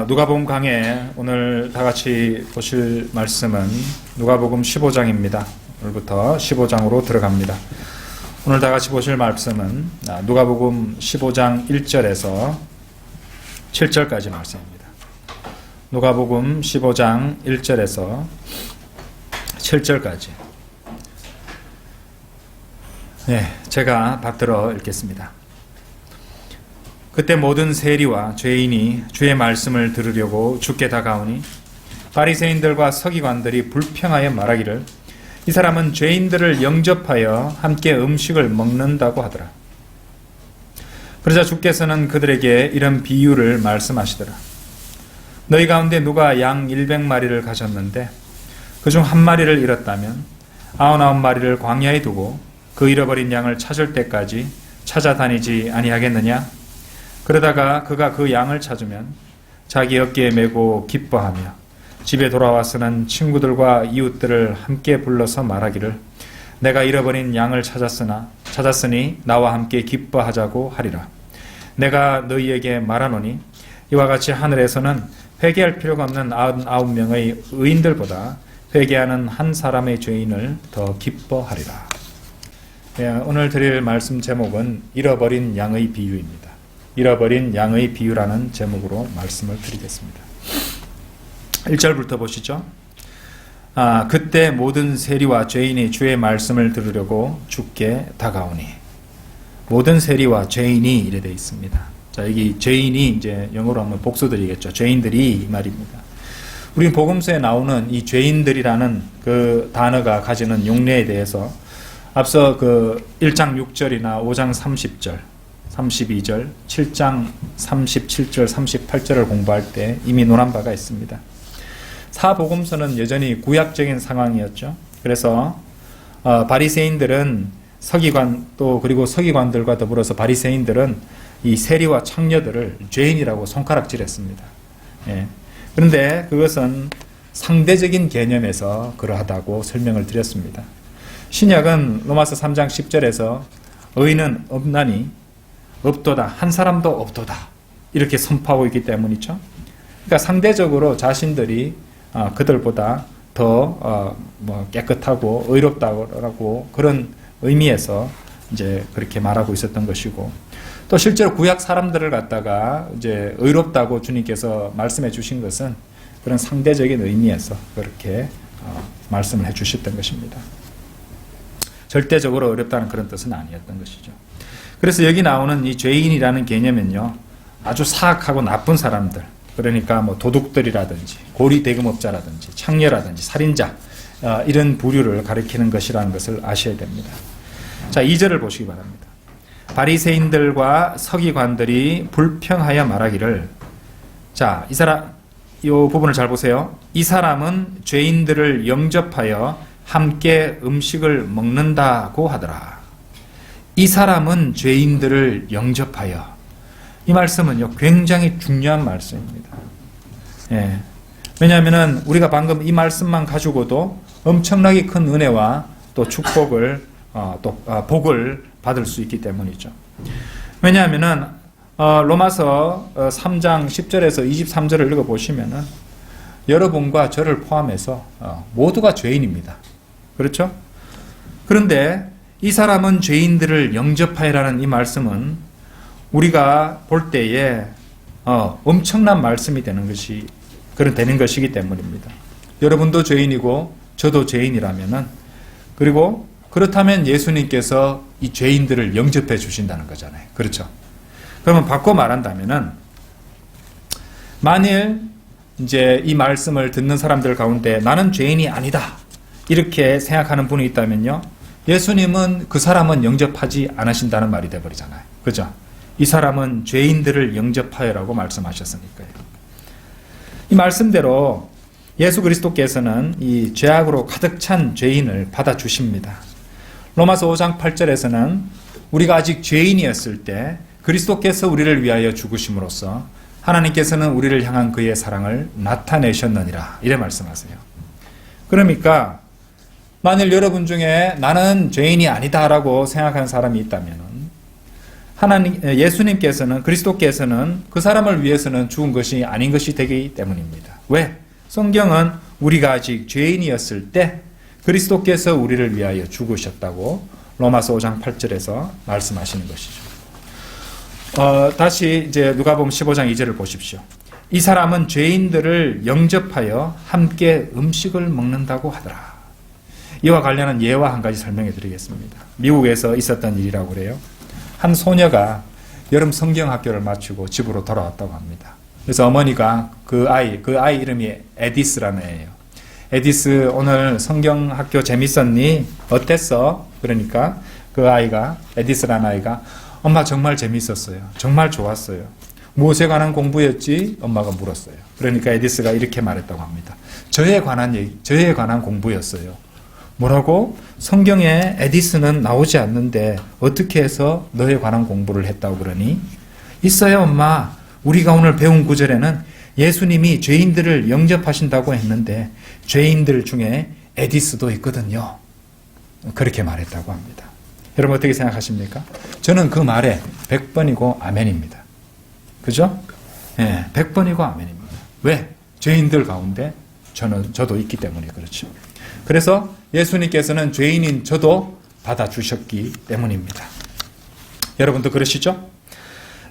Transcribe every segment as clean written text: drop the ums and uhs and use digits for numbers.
누가복음 강해 오늘 다 같이 보실 말씀은 누가복음 15장입니다. 오늘부터 15장으로 들어갑니다. 오늘 다 같이 보실 말씀은 누가복음 15장 1절에서 7절까지 말씀입니다. 누가복음 15장 1절에서 7절까지. 제가 받들어 읽겠습니다. 그때 모든 세리와 죄인이 주의 말씀을 들으려고 주께 다가오니 바리새인들과 서기관들이 불평하여 말하기를 이 사람은 죄인들을 영접하여 함께 음식을 먹는다고 하더라. 그러자 주께서는 그들에게 이런 비유를 말씀하시더라. 너희 가운데 누가 양 100마리를 가졌는데 그중 한 마리를 잃었다면 99마리를 광야에 두고 그 잃어버린 양을 찾을 때까지 찾아다니지 아니하겠느냐? 그러다가 그가 그 양을 찾으면 자기 어깨에 메고 기뻐하며 집에 돌아와서는 친구들과 이웃들을 함께 불러서 말하기를 내가 잃어버린 양을 찾았으니 나와 함께 기뻐하자고 하리라. 내가 너희에게 말하노니 이와 같이 하늘에서는 회개할 필요가 없는 99명의 의인들보다 회개하는 한 사람의 죄인을 더 기뻐하리라. 오늘 드릴 말씀 제목은 잃어버린 양의 비유입니다. 잃어버린 양의 비유라는 제목으로 말씀을 드리겠습니다. 1절부터 보시죠. 그때 모든 세리와 죄인이 주의 말씀을 들으려고 주께 다가오니. 모든 세리와 죄인이 이래 되어 있습니다. 여기 죄인이 이제 영어로 하면 복수들이겠죠. 죄인들이 이 말입니다. 우리 복음서에 나오는 이 죄인들이라는 그 단어가 가지는 용례에 대해서 앞서 그 1장 6절이나 5장 30절 32절, 7장 37절, 38절을 공부할 때 이미 논한 바가 있습니다. 사복음서는 여전히 구약적인 상황이었죠. 그래서 바리새인들은 서기관 또 그리고 서기관들과 더불어서 바리새인들은 이 세리와 창녀들을 죄인이라고 손가락질했습니다. 그런데 그것은 상대적인 개념에서 그러하다고 설명을 드렸습니다. 신약은 로마서 3장 10절에서 의인은 없나니 없도다. 한 사람도 없도다. 이렇게 선포하고 있기 때문이죠. 그러니까 상대적으로 자신들이 그들보다 더 깨끗하고 의롭다고 그런 의미에서 이제 그렇게 말하고 있었던 것이고 또 실제로 구약 사람들을 갖다가 이제 의롭다고 주님께서 말씀해 주신 것은 그런 상대적인 의미에서 그렇게 말씀을 해 주셨던 것입니다. 절대적으로 어렵다는 그런 뜻은 아니었던 것이죠. 그래서 여기 나오는 이 죄인이라는 개념은요, 아주 사악하고 나쁜 사람들, 그러니까 도둑들이라든지 고리 대금업자라든지 창녀라든지 살인자 이런 부류를 가리키는 것이라는 것을 아셔야 됩니다. 자, 2절을 보시기 바랍니다. 바리새인들과 서기관들이 불평하여 말하기를 이 부분을 잘 보세요. 이 사람은 죄인들을 영접하여 함께 음식을 먹는다고 하더라. 이 사람은 죄인들을 영접하여. 이 말씀은요, 굉장히 중요한 말씀입니다. 왜냐하면 우리가 방금 이 말씀만 가지고도 엄청나게 큰 은혜와 또 축복을, 복을 받을 수 있기 때문이죠. 왜냐하면 로마서 3장 10절에서 23절을 읽어보시면은 여러분과 저를 포함해서 모두가 죄인입니다. 그렇죠? 그런데 이 사람은 죄인들을 영접하여라는 이 말씀은 우리가 볼 때에 엄청난 말씀이 되는 것이기 때문입니다. 여러분도 죄인이고 저도 죄인이라면은 그리고 그렇다면 예수님께서 이 죄인들을 영접해 주신다는 거잖아요. 그렇죠? 그러면 바꿔 말한다면은 만일 이제 이 말씀을 듣는 사람들 가운데 나는 죄인이 아니다 이렇게 생각하는 분이 있다면요. 예수님은 그 사람은 영접하지 않으신다는 말이 되어버리잖아요. 그죠? 이 사람은 죄인들을 영접하여라고 말씀하셨으니까요. 이 말씀대로 예수 그리스도께서는 이 죄악으로 가득 찬 죄인을 받아주십니다. 로마서 5장 8절에서는 우리가 아직 죄인이었을 때 그리스도께서 우리를 위하여 죽으심으로써 하나님께서는 우리를 향한 그의 사랑을 나타내셨느니라 이래 말씀하세요. 그러니까 만일 여러분 중에 나는 죄인이 아니다라고 생각하는 사람이 있다면 예수님께서는, 그리스도께서는 그 사람을 위해서는 죽은 것이 아닌 것이 되기 때문입니다. 왜? 성경은 우리가 아직 죄인이었을 때 그리스도께서 우리를 위하여 죽으셨다고 로마서 5장 8절에서 말씀하시는 것이죠. 다시 이제 누가복음 15장 2절을 보십시오. 이 사람은 죄인들을 영접하여 함께 음식을 먹는다고 하더라. 이와 관련한 예와 한 가지 설명해 드리겠습니다. 미국에서 있었던 일이라고 그래요. 한 소녀가 여름 성경학교를 마치고 집으로 돌아왔다고 합니다. 그래서 어머니가 그 아이 이름이 에디스라는 애예요. 에디스, 오늘 성경학교 재밌었니? 어땠어? 그러니까 그 아이가, 에디스라는 아이가, 엄마 정말 재밌었어요. 정말 좋았어요. 무엇에 관한 공부였지? 엄마가 물었어요. 그러니까 에디스가 이렇게 말했다고 합니다. 저에 관한 공부였어요. 뭐라고? 성경에 에디스는 나오지 않는데 어떻게 해서 너에 관한 공부를 했다고 그러니? 있어요, 엄마. 우리가 오늘 배운 구절에는 예수님이 죄인들을 영접하신다고 했는데 죄인들 중에 에디스도 있거든요. 그렇게 말했다고 합니다. 여러분 어떻게 생각하십니까? 저는 그 말에 100번이고 아멘입니다. 그죠? 예, 100번이고 아멘입니다. 왜? 죄인들 가운데 저도 있기 때문에 그렇죠. 그래서 예수님께서는 죄인인 저도 받아주셨기 때문입니다. 여러분도 그러시죠?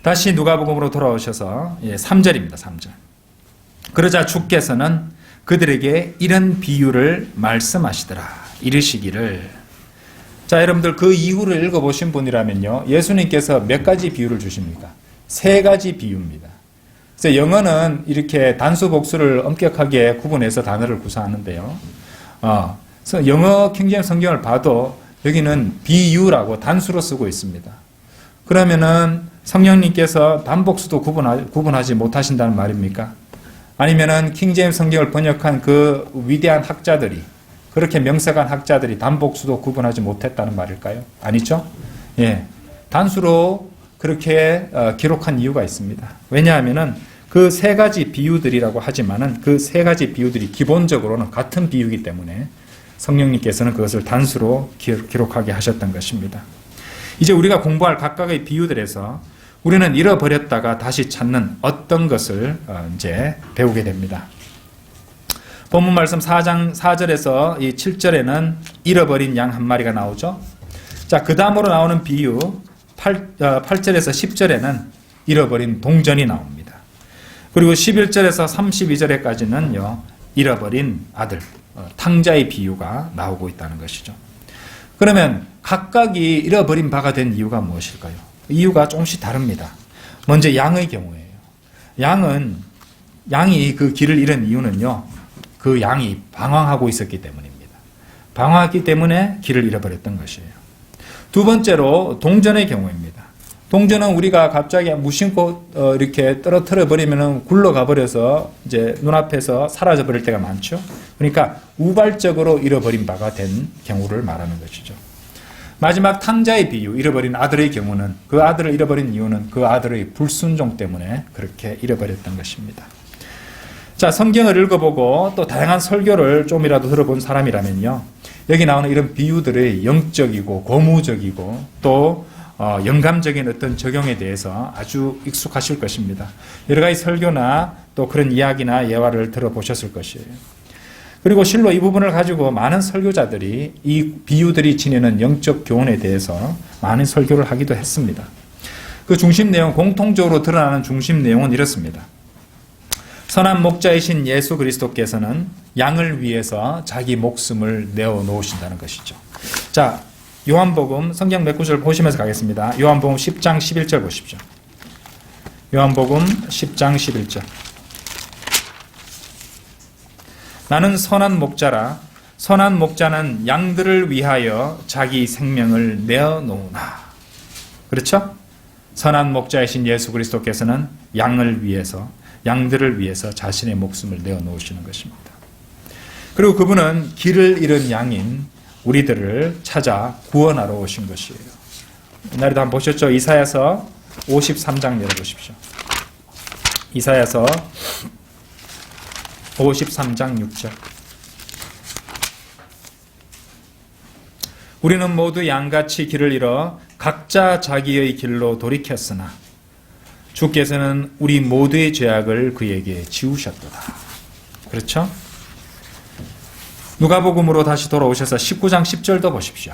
다시 누가복음으로 돌아오셔서 3절입니다. 3절. 그러자 주께서는 그들에게 이런 비유를 말씀하시더라. 이르시기를. 자, 여러분들 그 이후를 읽어보신 분이라면요, 예수님께서 몇 가지 비유를 주십니까? 3가지 비유입니다. 그래서 영어는 이렇게 단수 복수를 엄격하게 구분해서 단어를 구사하는데요. 그래서 영어 킹제임스 성경을 봐도 여기는 비유라고 단수로 쓰고 있습니다. 그러면은 성령님께서 단복수도 구분하지 못하신다는 말입니까? 아니면은 킹제임스 성경을 번역한 그 위대한 학자들이, 그렇게 명석한 학자들이 단복수도 구분하지 못했다는 말일까요? 아니죠? 예. 단수로 그렇게 기록한 이유가 있습니다. 왜냐하면은 그 3가지 비유들이라고 하지만은 그 3가지 비유들이 기본적으로는 같은 비유이기 때문에 성령님께서는 그것을 단수로 기록하게 하셨던 것입니다. 이제 우리가 공부할 각각의 비유들에서 우리는 잃어버렸다가 다시 찾는 어떤 것을 이제 배우게 됩니다. 본문 말씀 4장 4절에서 이 7절에는 잃어버린 양 한 마리가 나오죠. 자, 그 다음으로 나오는 비유 8절에서 10절에는 잃어버린 동전이 나옵니다. 그리고 11절에서 32절에까지는요, 잃어버린 아들, 탕자의 비유가 나오고 있다는 것이죠. 그러면 각각이 잃어버린 바가 된 이유가 무엇일까요? 이유가 조금씩 다릅니다. 먼저 양의 경우에요. 양이 그 길을 잃은 이유는요, 그 양이 방황하고 있었기 때문입니다. 방황했기 때문에 길을 잃어버렸던 것이에요. 두 번째로 동전의 경우입니다. 동전은 우리가 갑자기 무심코 이렇게 떨어뜨려 버리면 굴러가 버려서 이제 눈앞에서 사라져 버릴 때가 많죠. 그러니까 우발적으로 잃어버린 바가 된 경우를 말하는 것이죠. 마지막 탕자의 비유, 잃어버린 아들의 경우는 그 아들을 잃어버린 이유는 그 아들의 불순종 때문에 그렇게 잃어버렸던 것입니다. 자, 성경을 읽어보고 또 다양한 설교를 좀이라도 들어본 사람이라면요, 여기 나오는 이런 비유들의 영적이고 고무적이고 또 영감적인 어떤 적용에 대해서 아주 익숙하실 것입니다. 여러 가지 설교나 또 그런 이야기나 예화를 들어보셨을 것이에요. 그리고 실로 이 부분을 가지고 많은 설교자들이 이 비유들이 지니는 영적 교훈에 대해서 많은 설교를 하기도 했습니다. 그 중심 내용, 공통적으로 드러나는 중심 내용은 이렇습니다. 선한 목자이신 예수 그리스도께서는 양을 위해서 자기 목숨을 내어 놓으신다는 것이죠. 자, 요한복음 성경 몇 구절 보시면서 가겠습니다. 요한복음 10장 11절 보십시오. 요한복음 10장 11절. 나는 선한 목자라. 선한 목자는 양들을 위하여 자기 생명을 내어 놓으나. 그렇죠? 선한 목자이신 예수 그리스도께서는 양들을 위해서 자신의 목숨을 내어 놓으시는 것입니다. 그리고 그분은 길을 잃은 양인 우리들을 찾아 구원하러 오신 것이에요. 옛날에도 한번 보셨죠? 이사야서 53장 열어보십시오. 이사야서 53장 6절. 우리는 모두 양같이 길을 잃어 각자 자기의 길로 돌이켰으나 주께서는 우리 모두의 죄악을 그에게 지우셨도다. 그렇죠? 누가복음으로 다시 돌아오셔서 19장 10절도 보십시오.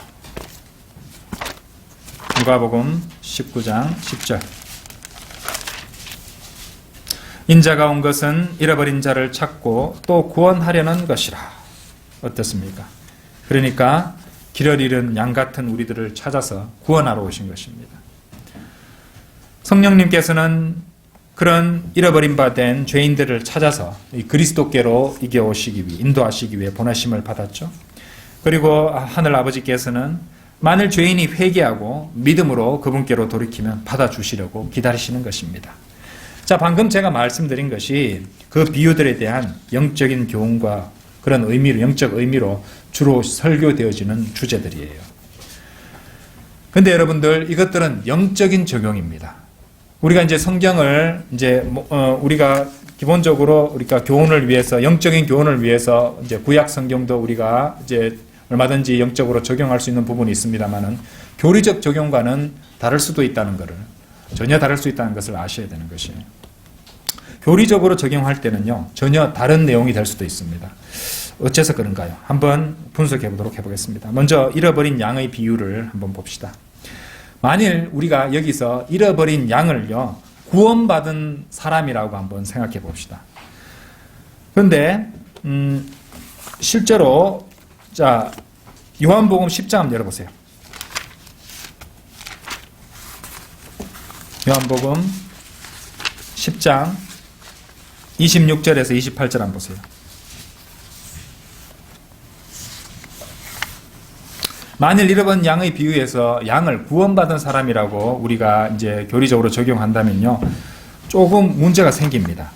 누가복음 19장 10절. 인자가 온 것은 잃어버린 자를 찾고 또 구원하려는 것이라. 어떻습니까? 그러니까 길을 잃은 양 같은 우리들을 찾아서 구원하러 오신 것입니다. 성령님께서는 그런 잃어버린 바 된 죄인들을 찾아서 그리스도께로 이겨오시기 위해, 인도하시기 위해 보내심을 받았죠. 그리고 하늘 아버지께서는 만일 죄인이 회개하고 믿음으로 그분께로 돌이키면 받아주시려고 기다리시는 것입니다. 자, 방금 제가 말씀드린 것이 그 비유들에 대한 영적인 교훈과 그런 의미로, 영적 의미로 주로 설교되어지는 주제들이에요. 근데 여러분들, 이것들은 영적인 적용입니다. 우리가 이제 성경을 우리가 기본적으로 우리가 교훈을 위해서, 영적인 교훈을 위해서 이제 구약 성경도 우리가 이제 얼마든지 영적으로 적용할 수 있는 부분이 있습니다만은 교리적 적용과는 다를 수도 있다는 것을, 전혀 다를 수 있다는 것을 아셔야 되는 것이에요. 교리적으로 적용할 때는요, 전혀 다른 내용이 될 수도 있습니다. 어째서 그런가요? 한번 분석해 보도록 해보겠습니다. 먼저 잃어버린 양의 비유를 한번 봅시다. 만일 우리가 여기서 잃어버린 양을요, 구원받은 사람이라고 한번 생각해 봅시다. 그런데 실제로 자, 요한복음 10장 한번 열어보세요. 요한복음 10장 26절에서 28절 한번 보세요. 만일 잃어버린 양의 비유에서 양을 구원받은 사람이라고 우리가 이제 교리적으로 적용한다면요, 조금 문제가 생깁니다.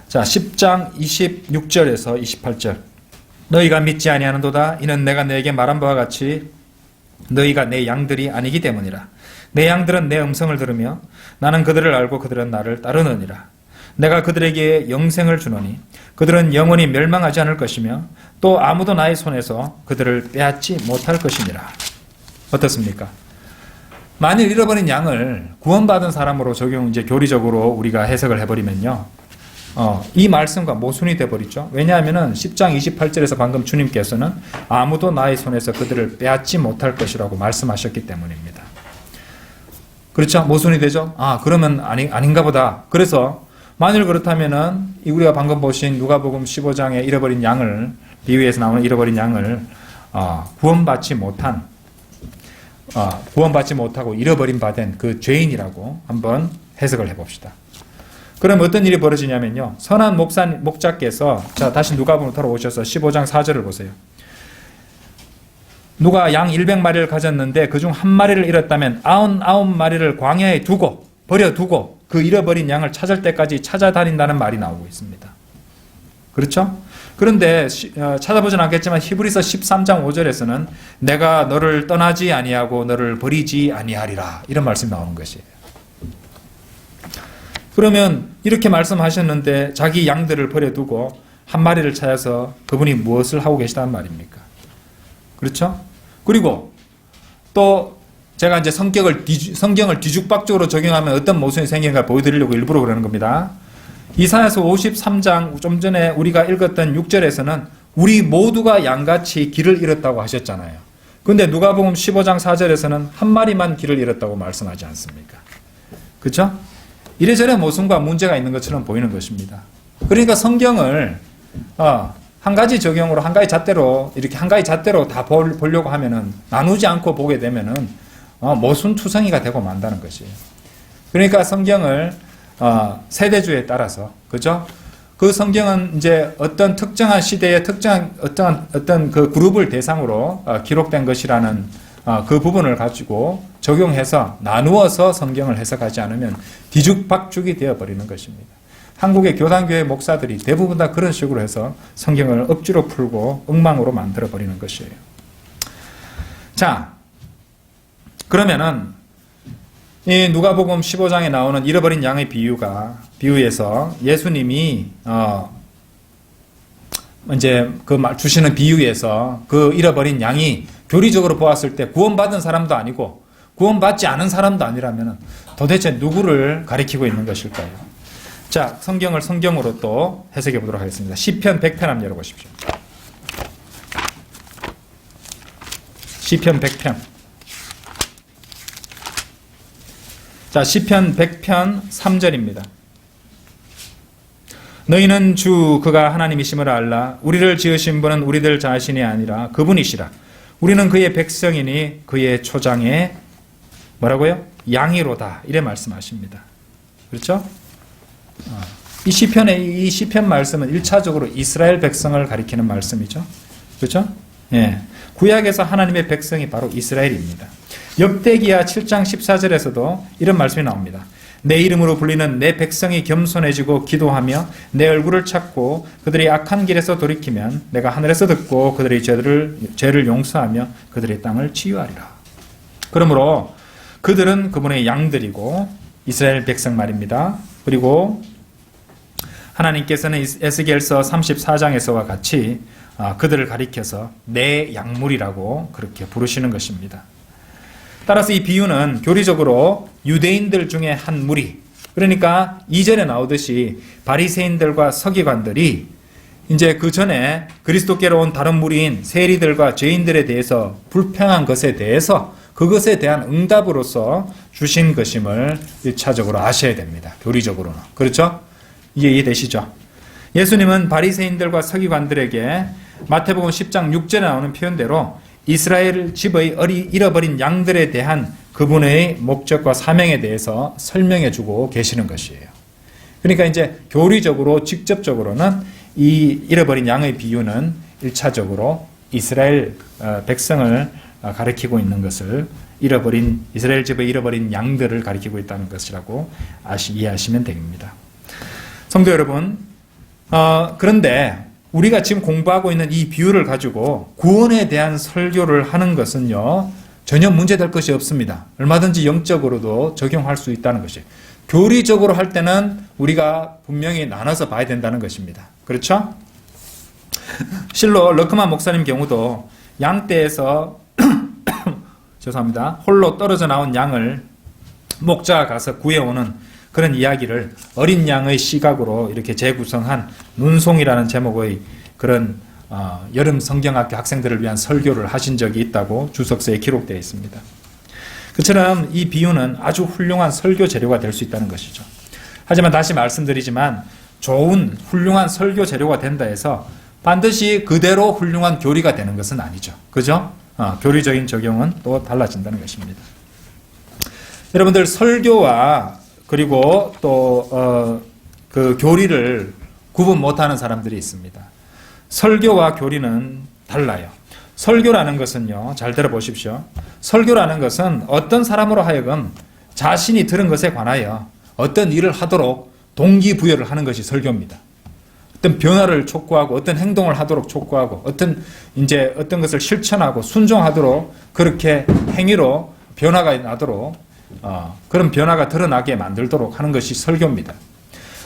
자, 10장 26절에서 28절. 너희가 믿지 아니하는도다. 이는 내가 너에게 말한 바와 같이 너희가 내 양들이 아니기 때문이라. 내 양들은 내 음성을 들으며 나는 그들을 알고 그들은 나를 따르느니라. 내가 그들에게 영생을 주노니 그들은 영원히 멸망하지 않을 것이며 또 아무도 나의 손에서 그들을 빼앗지 못할 것이니라. 어떻습니까? 만일 잃어버린 양을 구원받은 사람으로 이제 교리적으로 우리가 해석을 해버리면요, 이 말씀과 모순이 되어버리죠. 왜냐하면 10장 28절에서 방금 주님께서는 아무도 나의 손에서 그들을 빼앗지 못할 것이라고 말씀하셨기 때문입니다. 그렇죠? 모순이 되죠? 그러면 아닌가 보다. 그래서 만일 그렇다면은 우리가 방금 보신 누가복음 15장의 잃어버린 양을, 비유에서 나오는 잃어버린 양을 구원받지 못하고 잃어버린 바 된 그 죄인이라고 한번 해석을 해봅시다. 그럼 어떤 일이 벌어지냐면요, 선한 목자께서, 자, 다시 누가복음으로 돌아오셔서 15장 4절을 보세요. 누가 양 100마리를 가졌는데 그중 한 마리를 잃었다면 99마리를 광야에 버려두고 그 잃어버린 양을 찾을 때까지 찾아다닌다는 말이 나오고 있습니다. 그렇죠? 그런데 찾아보진 않겠지만 히브리서 13장 5절에서는 내가 너를 떠나지 아니하고 너를 버리지 아니하리라, 이런 말씀이 나오는 것이에요. 그러면 이렇게 말씀하셨는데 자기 양들을 버려두고 한 마리를 찾아서 그분이 무엇을 하고 계시단 말입니까? 그렇죠? 그리고 또 제가 이제 성경을 뒤죽박죽으로 적용하면 어떤 모순이 생기는가 보여드리려고 일부러 그러는 겁니다. 이사야서 53장 좀 전에 우리가 읽었던 6절에서는 우리 모두가 양같이 길을 잃었다고 하셨잖아요. 그런데 누가복음 15장 4절에서는 한 마리만 길을 잃었다고 말씀하지 않습니까? 그렇죠? 이래저래 모순과 문제가 있는 것처럼 보이는 것입니다. 그러니까 성경을 한 가지 적용으로, 한 가지 잣대로 다 보려고 하면은, 나누지 않고 보게 되면은 모순투성이가 되고 만다는 것이에요. 그러니까 성경을 세대주에 따라서, 그죠? 그 성경은 이제 어떤 특정한 시대의 어떤 그 그룹을 대상으로 기록된 것이라는 그 부분을 가지고 적용해서 나누어서 성경을 해석하지 않으면 뒤죽박죽이 되어버리는 것입니다. 한국의 교단교회 목사들이 대부분 다 그런 식으로 해서 성경을 억지로 풀고 엉망으로 만들어버리는 것이에요. 자, 그러면은 이 누가복음 15장에 나오는 잃어버린 양의 비유에서 예수님이 이제 주시는 비유에서 그 잃어버린 양이 교리적으로 보았을 때 구원받은 사람도 아니고 구원받지 않은 사람도 아니라면 도대체 누구를 가리키고 있는 것일까요? 자, 성경을 성경으로 또 해석해 보도록 하겠습니다. 시편 100편 한번 열어보십시오. 시편 100편. 자, 시편 100편 3절입니다. 너희는 주 그가 하나님이심을 알라. 우리를 지으신 분은 우리들 자신이 아니라 그분이시라. 우리는 그의 백성이니 그의 초장에 뭐라고요? 양이로다. 이래 말씀하십니다. 그렇죠? 이 시편 말씀은 1차적으로 이스라엘 백성을 가리키는 말씀이죠. 그렇죠? 예. 구약에서 하나님의 백성이 바로 이스라엘입니다. 역대기야 7장 14절에서도 이런 말씀이 나옵니다. 내 이름으로 불리는 내 백성이 겸손해지고 기도하며 내 얼굴을 찾고 그들이 악한 길에서 돌이키면 내가 하늘에서 듣고 그들의 죄를 용서하며 그들의 땅을 치유하리라. 그러므로 그들은 그분의 양들이고 이스라엘 백성 말입니다. 그리고 하나님께서는 에스겔서 34장에서와 같이 그들을 가리켜서 내 양물이라고 그렇게 부르시는 것입니다. 따라서 이 비유는 교리적으로 유대인들 중에 한 무리, 그러니까 2절에 나오듯이 바리새인들과 서기관들이 이제 그 전에 그리스도께로 온 다른 무리인 세리들과 죄인들에 대해서 불평한 것에 대해서 그것에 대한 응답으로서 주신 것임을 1차적으로 아셔야 됩니다. 교리적으로는. 그렇죠? 이게 이해되시죠? 예수님은 바리새인들과 서기관들에게 마태복음 10장 6절에 나오는 표현대로 이스라엘 집의 잃어버린 양들에 대한 그분의 목적과 사명에 대해서 설명해 주고 계시는 것이에요. 그러니까 이제 교리적으로 직접적으로는 이 잃어버린 양의 비유는 1차적으로 이스라엘 백성을 가리키고 있는 것을 이스라엘 집의 잃어버린 양들을 가리키고 있다는 것이라고 이해하시면 됩니다. 성도 여러분, 그런데 우리가 지금 공부하고 있는 이 비유를 가지고 구원에 대한 설교를 하는 것은요, 전혀 문제될 것이 없습니다. 얼마든지 영적으로도 적용할 수 있다는 것이에요. 교리적으로 할 때는 우리가 분명히 나눠서 봐야 된다는 것입니다. 그렇죠? 실로 러크만 목사님 경우도 양떼에서 죄송합니다. 홀로 떨어져 나온 양을 목자가 가서 구해오는 그런 이야기를 어린 양의 시각으로 이렇게 재구성한 눈송이라는 제목의 그런 여름 성경학교 학생들을 위한 설교를 하신 적이 있다고 주석서에 기록되어 있습니다. 그처럼 이 비유는 아주 훌륭한 설교 재료가 될 수 있다는 것이죠. 하지만 다시 말씀드리지만 좋은 훌륭한 설교 재료가 된다 해서 반드시 그대로 훌륭한 교리가 되는 것은 아니죠. 그죠? 교리적인 적용은 또 달라진다는 것입니다. 여러분들 설교와 그리고 또 그 교리를 구분 못하는 사람들이 있습니다. 설교와 교리는 달라요. 설교라는 것은요, 잘 들어보십시오. 설교라는 것은 어떤 사람으로 하여금 자신이 들은 것에 관하여 어떤 일을 하도록 동기부여를 하는 것이 설교입니다. 어떤 변화를 촉구하고 어떤 행동을 하도록 촉구하고 어떤 것을 실천하고 순종하도록 그렇게 행위로 변화가 나도록 그런 변화가 드러나게 만들도록 하는 것이 설교입니다.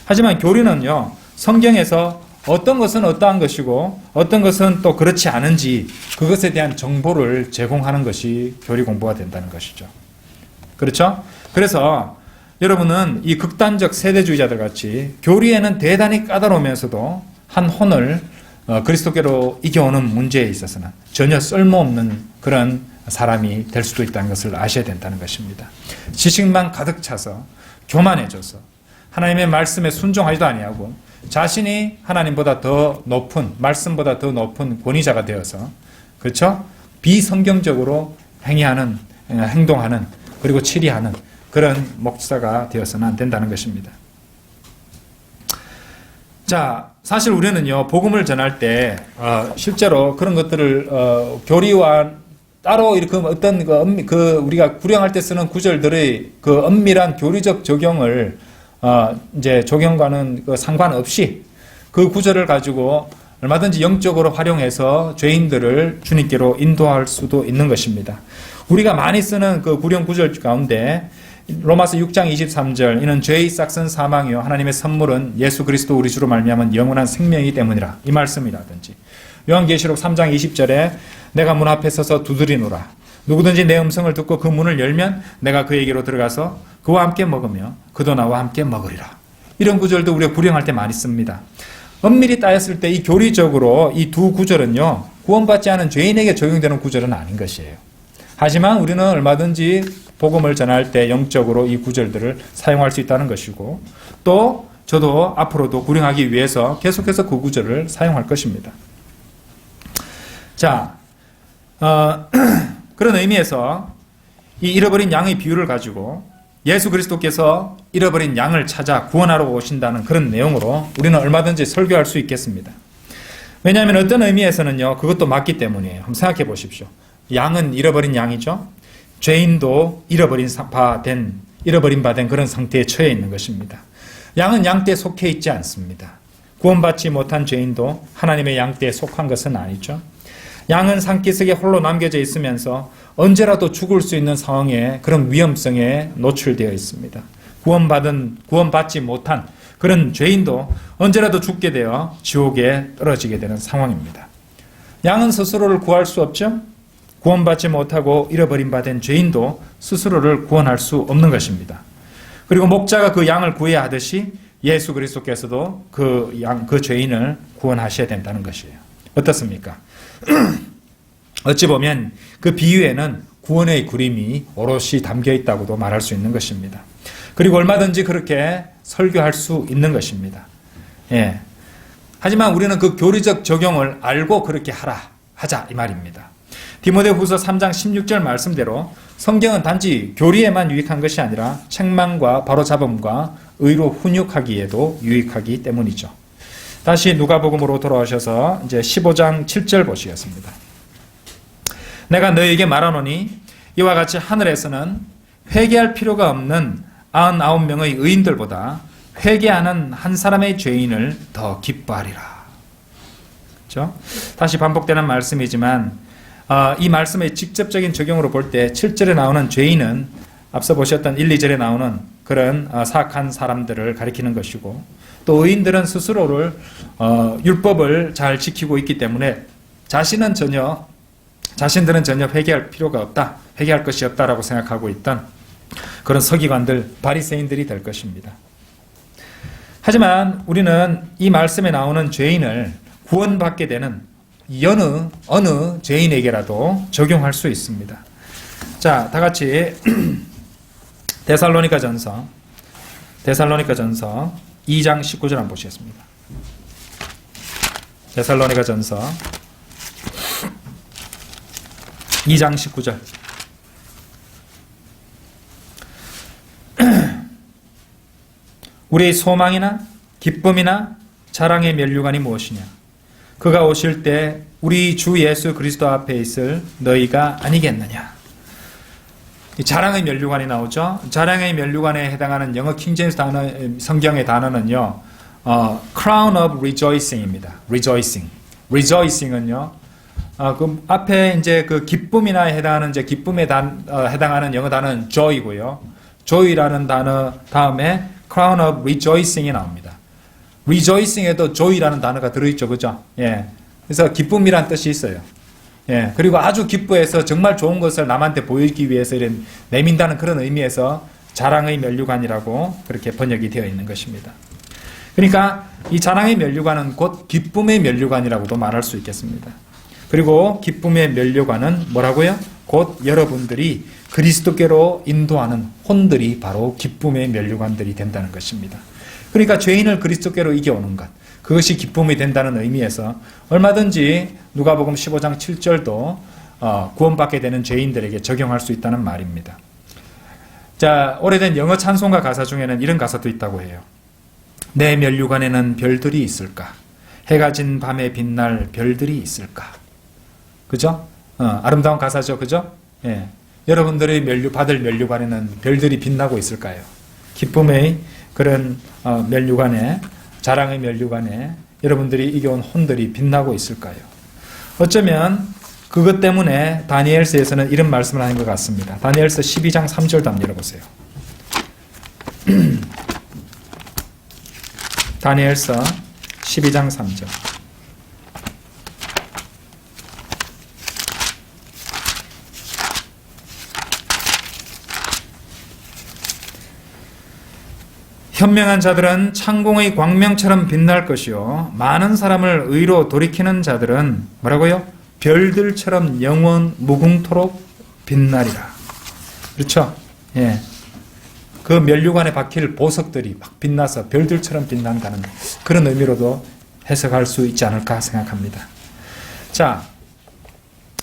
하지만 교리는요, 성경에서 어떤 것은 어떠한 것이고 어떤 것은 또 그렇지 않은지 그것에 대한 정보를 제공하는 것이 교리 공부가 된다는 것이죠. 그렇죠? 그래서 여러분은 이 극단적 세대주의자들 같이 교리에는 대단히 까다로우면서도 한 혼을 그리스도께로 이겨오는 문제에 있어서는 전혀 쓸모없는 그런 사람이 될 수도 있다는 것을 아셔야 된다는 것입니다. 지식만 가득 차서 교만해져서 하나님의 말씀에 순종하지도 아니하고 자신이 하나님보다 더 높은, 말씀보다 더 높은 권위자가 되어서, 그렇죠? 비성경적으로 행동하는, 그리고 치리하는 그런 목사가 되어서는 안 된다는 것입니다. 자, 사실 우리는요, 복음을 전할 때, 실제로 그런 것들을, 교리와 따로 이렇게 어떤 우리가 구령할 때 쓰는 구절들의 그 엄밀한 교리적 적용을 이제 적용과는 상관없이 그 구절을 가지고 얼마든지 영적으로 활용해서 죄인들을 주님께로 인도할 수도 있는 것입니다. 우리가 많이 쓰는 그 구령 구절 가운데 로마서 6장 23절 이는 죄의 싹은 사망이요 하나님의 선물은 예수 그리스도 우리 주로 말미암은 영원한 생명이기 때문이라 이 말씀이라든지 요한계시록 3장 20절에 내가 문 앞에 서서 두드리노라 누구든지 내 음성을 듣고 그 문을 열면 내가 그에게로 들어가서 그와 함께 먹으며 그도 나와 함께 먹으리라. 이런 구절도 우리가 불행할 때 많이 씁니다. 엄밀히 따졌을 때 이 교리적으로 이 두 구절은요, 구원받지 않은 죄인에게 적용되는 구절은 아닌 것이에요. 하지만 우리는 얼마든지 복음을 전할 때 영적으로 이 구절들을 사용할 수 있다는 것이고, 또 저도 앞으로도 불행하기 위해서 계속해서 그 구절을 사용할 것입니다. 자, 그런 의미에서 이 잃어버린 양의 비유를 가지고 예수 그리스도께서 잃어버린 양을 찾아 구원하러 오신다는 그런 내용으로 우리는 얼마든지 설교할 수 있겠습니다. 왜냐하면 어떤 의미에서는요, 그것도 맞기 때문이에요. 한번 생각해 보십시오. 양은 잃어버린 양이죠. 죄인도 잃어버린 바 된 그런 상태에 처해 있는 것입니다. 양은 양떼에 속해 있지 않습니다. 구원받지 못한 죄인도 하나님의 양떼에 속한 것은 아니죠. 양은 산기슭에 홀로 남겨져 있으면서 언제라도 죽을 수 있는 상황에, 그런 위험성에 노출되어 있습니다. 구원받지 못한 그런 죄인도 언제라도 죽게 되어 지옥에 떨어지게 되는 상황입니다. 양은 스스로를 구할 수 없죠. 구원받지 못하고 잃어버린 바 된 죄인도 스스로를 구원할 수 없는 것입니다. 그리고 목자가 그 양을 구해야 하듯이 예수 그리스도께서도 그 죄인을 구원하셔야 된다는 것이에요. 어떻습니까? 어찌 보면 그 비유에는 구원의 그림이 오롯이 담겨 있다고도 말할 수 있는 것입니다. 그리고 얼마든지 그렇게 설교할 수 있는 것입니다. 예. 하지만 우리는 그 교리적 적용을 알고 그렇게 하자 이 말입니다. 디모데후서 3장 16절 말씀대로 성경은 단지 교리에만 유익한 것이 아니라 책망과 바로잡음과 의로 훈육하기에도 유익하기 때문이죠. 다시 누가복음으로 돌아오셔서 이제 15장 7절 보시겠습니다. 내가 너희에게 말하노니 이와 같이 하늘에서는 회개할 필요가 없는 99명의 의인들보다 회개하는 한 사람의 죄인을 더 기뻐하리라. 그렇죠? 다시 반복되는 말씀이지만 이 말씀의 직접적인 적용으로 볼 때 7절에 나오는 죄인은 앞서 보셨던 1, 2절에 나오는 그런 사악한 사람들을 가리키는 것이고, 또 의인들은 스스로를 율법을 잘 지키고 있기 때문에 자신들은 전혀 회개할 필요가 없다, 회개할 것이 없다라고 생각하고 있던 그런 서기관들, 바리새인들이 될 것입니다. 하지만 우리는 이 말씀에 나오는 죄인을 구원받게 되는 어느 죄인에게라도 적용할 수 있습니다. 자, 다 같이 데살로니가전서 2장 19절 한번 보시겠습니다. 데살로니가전서 2장 19절. 우리의 소망이나 기쁨이나 자랑의 면류관이 무엇이냐? 그가 오실 때 우리 주 예수 그리스도 앞에 있을 너희가 아니겠느냐? 자랑의 면류관이 나오죠. 자랑의 면류관에 해당하는 영어 킹제임스 단어, 성경의 단어는요, crown of rejoicing입니다. rejoicing은요, 그 앞에 이제 그 기쁨이나 해당하는 이제 기쁨에 해당하는 영어 단어는 joy고요. joy라는 단어 다음에 crown of rejoicing이 나옵니다. rejoicing에도 joy라는 단어가 들어있죠, 그죠? 예. 그래서 기쁨이란 뜻이 있어요. 예. 그리고 아주 기뻐해서 정말 좋은 것을 남한테 보이기 위해서 이런 내민다는 그런 의미에서 자랑의 면류관이라고 그렇게 번역이 되어 있는 것입니다. 그러니까 이 자랑의 면류관은 곧 기쁨의 면류관이라고도 말할 수 있겠습니다. 그리고 기쁨의 면류관은 뭐라고요? 곧 여러분들이 그리스도께로 인도하는 혼들이 바로 기쁨의 면류관들이 된다는 것입니다. 그러니까 죄인을 그리스도께로 이겨오는 것, 그것이 기쁨이 된다는 의미에서 얼마든지 누가복음 15장 7절도 구원받게 되는 죄인들에게 적용할 수 있다는 말입니다. 자, 오래된 영어 찬송가 가사 중에는 이런 가사도 있다고 해요. 내 면류관에는 별들이 있을까? 해가 진 밤에 빛날 별들이 있을까? 그죠? 아름다운 가사죠, 그죠? 예. 여러분들의 받을 면류관에는 별들이 빛나고 있을까요? 기쁨의 그런 면류관에, 자랑의 면류관에 여러분들이 이겨온 혼들이 빛나고 있을까요? 어쩌면 그것 때문에 다니엘서에서는 이런 말씀을 하는 것 같습니다. 다니엘서 12장 3절도 한번 열어보세요. 다니엘서 12장 3절. 현명한 자들은 창공의 광명처럼 빛날 것이요 많은 사람을 의로 돌이키는 자들은 뭐라고요? 별들처럼 영원 무궁토록 빛나리라. 그렇죠? 예. 그 면류관에 박힐 보석들이 막 빛나서 별들처럼 빛난다는 그런 의미로도 해석할 수 있지 않을까 생각합니다. 자,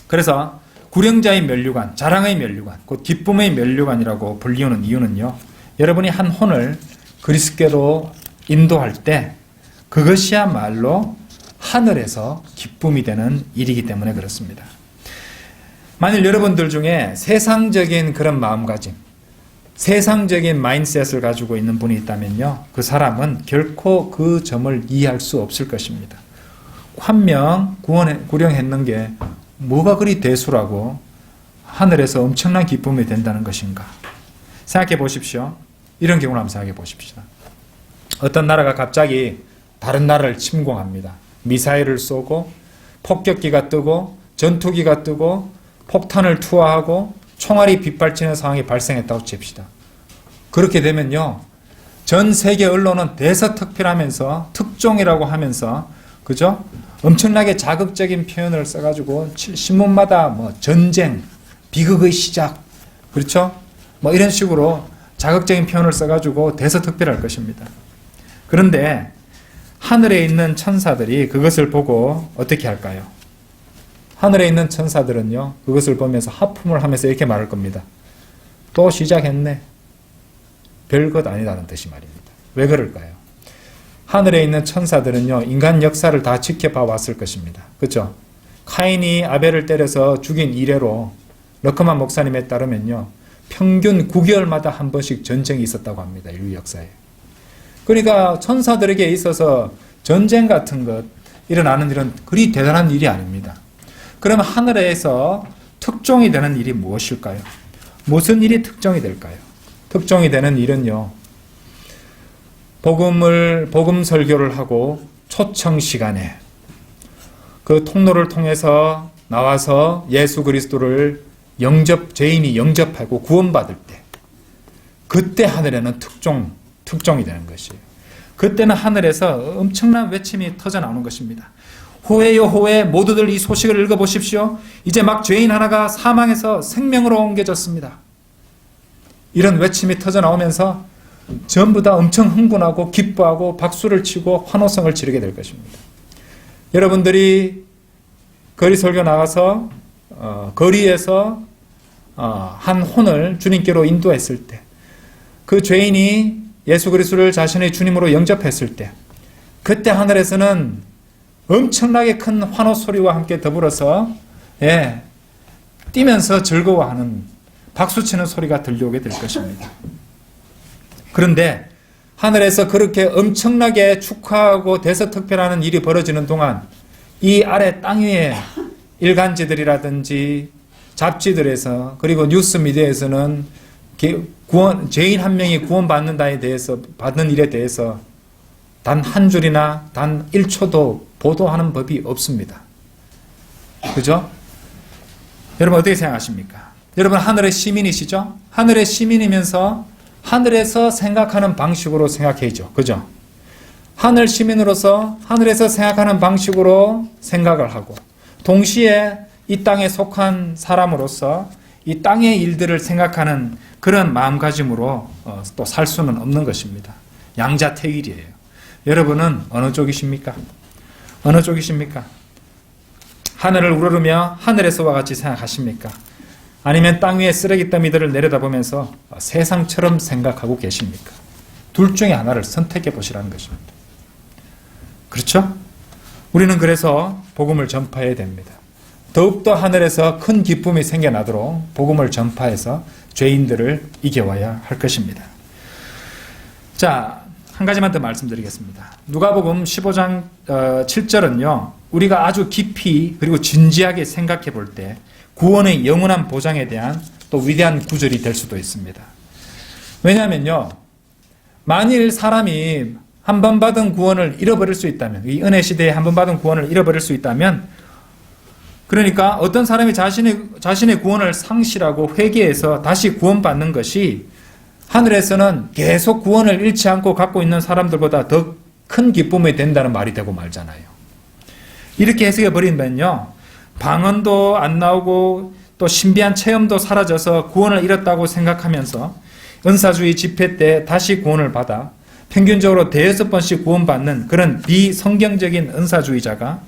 그래서 구령자의 면류관, 자랑의 면류관, 곧 기쁨의 면류관이라고 불리우는 이유는요, 여러분이 한 혼을 그리스도로 인도할 때 그것이야말로 하늘에서 기쁨이 되는 일이기 때문에 그렇습니다. 만일 여러분들 중에 세상적인 그런 마음가짐, 세상적인 마인셋을 가지고 있는 분이 있다면요, 그 사람은 결코 그 점을 이해할 수 없을 것입니다. 한 명 구령했는 게 뭐가 그리 대수라고 하늘에서 엄청난 기쁨이 된다는 것인가? 생각해 보십시오. 이런 경우를 한번 생각해 보십시오. 어떤 나라가 갑자기 다른 나라를 침공합니다. 미사일을 쏘고 폭격기가 뜨고 전투기가 뜨고 폭탄을 투하하고 총알이 빗발치는 상황이 발생했다고 칩시다. 그렇게 되면요, 전 세계 언론은 대서특필하면서 특종이라고 하면서, 그죠? 엄청나게 자극적인 표현을 써가지고 신문마다 뭐 전쟁, 비극의 시작, 그렇죠? 뭐 이런 식으로 자극적인 표현을 써가지고 대서특필할 것입니다. 그런데 하늘에 있는 천사들이 그것을 보고 어떻게 할까요? 하늘에 있는 천사들은요, 그것을 보면서 하품을 하면서 이렇게 말할 겁니다. 또 시작했네. 별것 아니다는 뜻이 말입니다. 왜 그럴까요? 하늘에 있는 천사들은요, 인간 역사를 다 지켜봐 왔을 것입니다. 그렇죠? 카인이 아벨을 때려서 죽인 이래로 러커만 목사님에 따르면요, 평균 9개월마다 한 번씩 전쟁이 있었다고 합니다. 인류 역사에. 그러니까 천사들에게 있어서 전쟁 같은 것 일어나는 일은 그리 대단한 일이 아닙니다. 그러면 하늘에서 특종이 되는 일이 무엇일까요? 무슨 일이 특종이 될까요? 특종이 되는 일은요, 복음 설교를 하고 초청 시간에 그 통로를 통해서 나와서 예수 그리스도를 죄인이 영접하고 구원받을 때, 그때 하늘에는 특종이 되는 것이에요. 그때는 하늘에서 엄청난 외침이 터져 나오는 것입니다. 호회요 호회, 모두들 이 소식을 읽어보십시오. 이제 막 죄인 하나가 사망해서 생명으로 옮겨졌습니다. 이런 외침이 터져 나오면서 전부 다 엄청 흥분하고 기뻐하고 박수를 치고 환호성을 지르게 될 것입니다. 여러분들이 거리 설교 나가서 거리에서 한 혼을 주님께로 인도했을 때, 그 죄인이 예수 그리스도를 자신의 주님으로 영접했을 때, 그때 하늘에서는 엄청나게 큰 환호 소리와 함께 더불어서 뛰면서 즐거워하는, 박수치는 소리가 들려오게 될 것입니다. 그런데 하늘에서 그렇게 엄청나게 축하하고 대서특필하는 일이 벌어지는 동안 이 아래 땅 위에 일간지들이라든지 잡지들에서, 그리고 뉴스 미디어에서는 죄인 한 명이 구원받는다에 대해서, 받는 일에 대해서 단 한 줄이나 단 1초도 보도하는 법이 없습니다. 그죠? 여러분 어떻게 생각하십니까? 여러분 하늘의 시민이시죠? 하늘의 시민이면서 하늘에서 생각하는 방식으로 생각해야죠. 그죠? 하늘 시민으로서 하늘에서 생각하는 방식으로 생각을 하고, 동시에 이 땅에 속한 사람으로서 이 땅의 일들을 생각하는 그런 마음가짐으로 또 살 수는 없는 것입니다. 양자택일이에요. 여러분은 어느 쪽이십니까? 어느 쪽이십니까? 하늘을 우러르며 하늘에서와 같이 생각하십니까? 아니면 땅 위에 쓰레기 더미들을 내려다보면서 세상처럼 생각하고 계십니까? 둘 중에 하나를 선택해 보시라는 것입니다. 그렇죠? 우리는 그래서 복음을 전파해야 됩니다. 더욱더 하늘에서 큰 기쁨이 생겨나도록 복음을 전파해서 죄인들을 이겨와야 할 것입니다. 자, 한 가지만 더 말씀드리겠습니다. 누가복음 15장 7절은요, 우리가 아주 깊이 그리고 진지하게 생각해 볼 때 구원의 영원한 보장에 대한 또 위대한 구절이 될 수도 있습니다. 왜냐하면요, 만일 사람이 한 번 받은 구원을 잃어버릴 수 있다면, 이 은혜 시대에 한 번 받은 구원을 잃어버릴 수 있다면, 그러니까 어떤 사람이 자신의 구원을 상실하고 회개해서 다시 구원받는 것이 하늘에서는 계속 구원을 잃지 않고 갖고 있는 사람들보다 더 큰 기쁨이 된다는 말이 되고 말잖아요. 이렇게 해석해 버리면요, 방언도 안 나오고 또 신비한 체험도 사라져서 구원을 잃었다고 생각하면서 은사주의 집회 때 다시 구원을 받아 평균적으로 5번씩 구원받는 그런 비성경적인 은사주의자가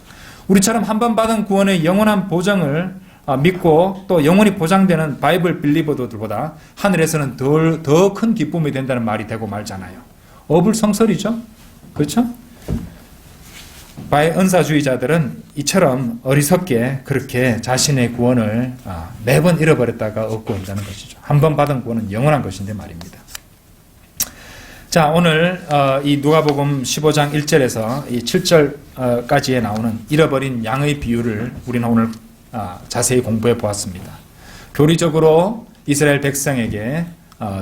우리처럼 한 번 받은 구원의 영원한 보장을 믿고 또 영원히 보장되는 바이블 빌리버들보다 하늘에서는 더 큰 기쁨이 된다는 말이 되고 말잖아요. 어불성설이죠? 그렇죠? 은사주의자들은 이처럼 어리석게 그렇게 자신의 구원을 매번 잃어버렸다가 얻고 온다는 것이죠. 한 번 받은 구원은 영원한 것인데 말입니다. 자, 오늘 이 누가복음 15장 1절에서 이 7절까지에 나오는 잃어버린 양의 비유를 우리는 오늘 자세히 공부해 보았습니다. 교리적으로 이스라엘 백성에게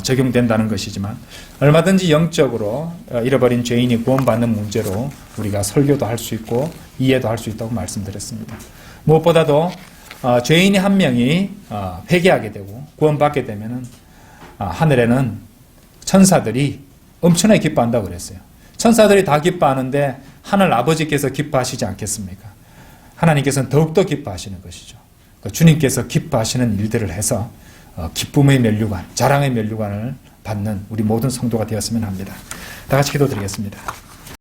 적용된다는 것이지만 얼마든지 영적으로 잃어버린 죄인이 구원받는 문제로 우리가 설교도 할 수 있고 이해도 할 수 있다고 말씀드렸습니다. 무엇보다도 죄인이 한 명이 회개하게 되고 구원받게 되면 하늘에는 천사들이 엄청나게 기뻐한다고 그랬어요. 천사들이 다 기뻐하는데 하늘 아버지께서 기뻐하시지 않겠습니까? 하나님께서는 더욱더 기뻐하시는 것이죠. 주님께서 기뻐하시는 일들을 해서 기쁨의 면류관, 자랑의 면류관을 받는 우리 모든 성도가 되었으면 합니다. 다 같이 기도드리겠습니다.